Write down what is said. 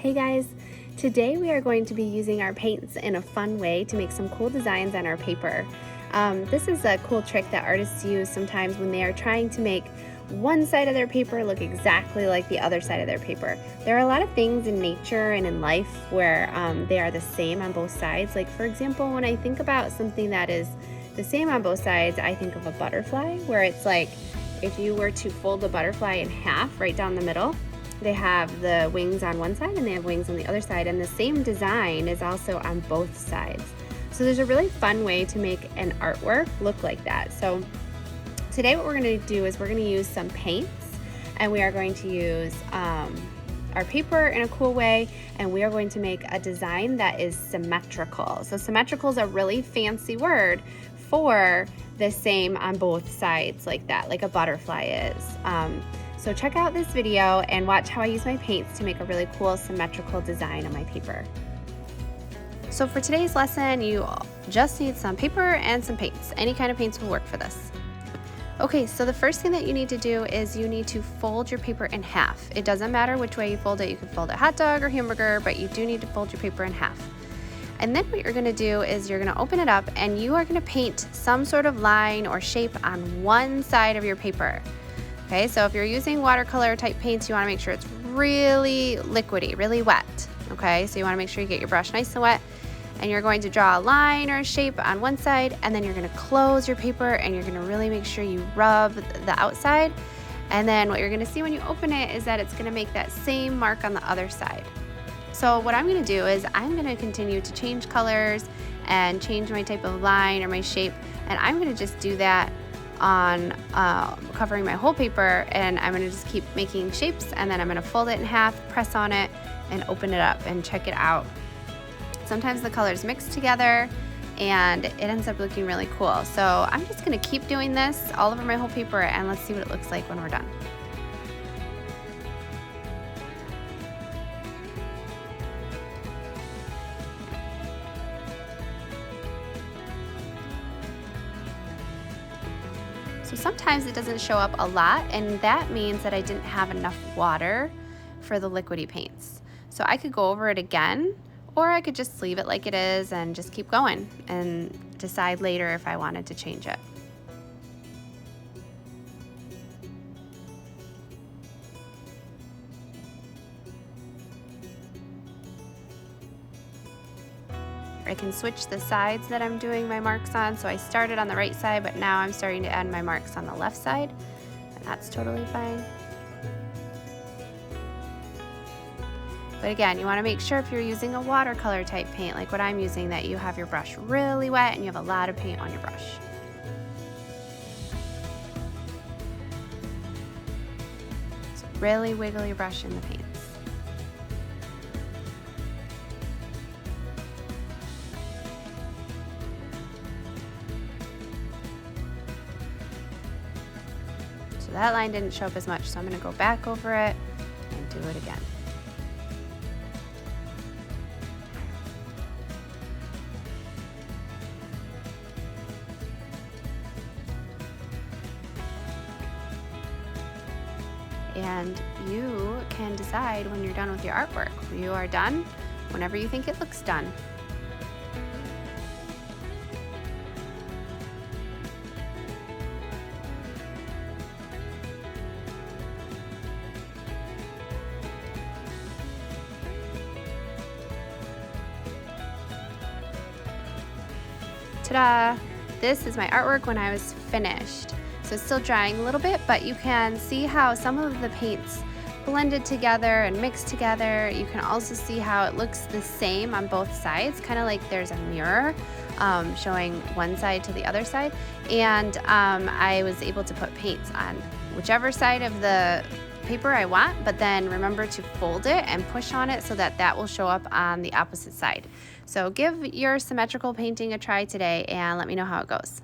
Hey guys, today we are going to be using our paints in a fun way to make some cool designs on our paper. This is a cool trick that artists use sometimes when they are trying to make one side of their paper look exactly like the other side of their paper. There are a lot of things in nature and in life where they are the same on both sides. Like for example, when I think about something that is the same on both sides, I think of a butterfly, where it's like if you were to fold the butterfly in half right down the middle, they have the wings on one side and they have wings on the other side, and the same design is also on both sides. So there's a really fun way to make an artwork look like that. So today what we're going to do is we're going to use some paints, and we are going to use our paper in a cool way, and we are going to make a design that is symmetrical. So symmetrical is a really fancy word for the same on both sides like that, like a butterfly is. So check out this video and watch how I use my paints to make a really cool symmetrical design on my paper. So for today's lesson, you just need some paper and some paints. Any kind of paints will work for this. Okay, so the first thing that you need to do is you need to fold your paper in half. It doesn't matter which way you fold it. You can fold it hot dog or hamburger, but you do need to fold your paper in half. And then what you're gonna do is you're gonna open it up and you are gonna paint some sort of line or shape on one side of your paper. Okay, so if you're using watercolor type paints, you wanna make sure it's really liquidy, really wet. Okay, so you wanna make sure you get your brush nice and wet, and you're going to draw a line or a shape on one side, and then you're gonna close your paper and you're gonna really make sure you rub the outside. And then what you're gonna see when you open it is that it's gonna make that same mark on the other side. So what I'm gonna do is I'm gonna continue to change colors and change my type of line or my shape, and I'm gonna just do that on covering my whole paper, and I'm gonna just keep making shapes, and then I'm gonna fold it in half, press on it, and open it up and check it out. Sometimes the colors mix together and it ends up looking really cool. So I'm just gonna keep doing this all over my whole paper, and let's see what it looks like when we're done. So sometimes it doesn't show up a lot, and that means that I didn't have enough water for the liquidy paints. So I could go over it again, or I could just leave it like it is and just keep going and decide later if I wanted to change it. I can switch the sides that I'm doing my marks on. So I started on the right side, but now I'm starting to add my marks on the left side, and that's totally fine. But again, you want to make sure if you're using a watercolor type paint like what I'm using, that you have your brush really wet and you have a lot of paint on your brush. So really wiggle your brush in the paints. So that line didn't show up as much, so I'm going to go back over it and do it again. And you can decide when you're done with your artwork. You are done whenever you think it looks done. Ta-da! This is my artwork when I was finished. So it's still drying a little bit, but you can see how some of the paints blended together and mixed together. You can also see how it looks the same on both sides, kind of like there's a mirror showing one side to the other side. And I was able to put paints on whichever side of the paper I want, but then remember to fold it and push on it so that that will show up on the opposite side. So give your symmetrical painting a try today and let me know how it goes.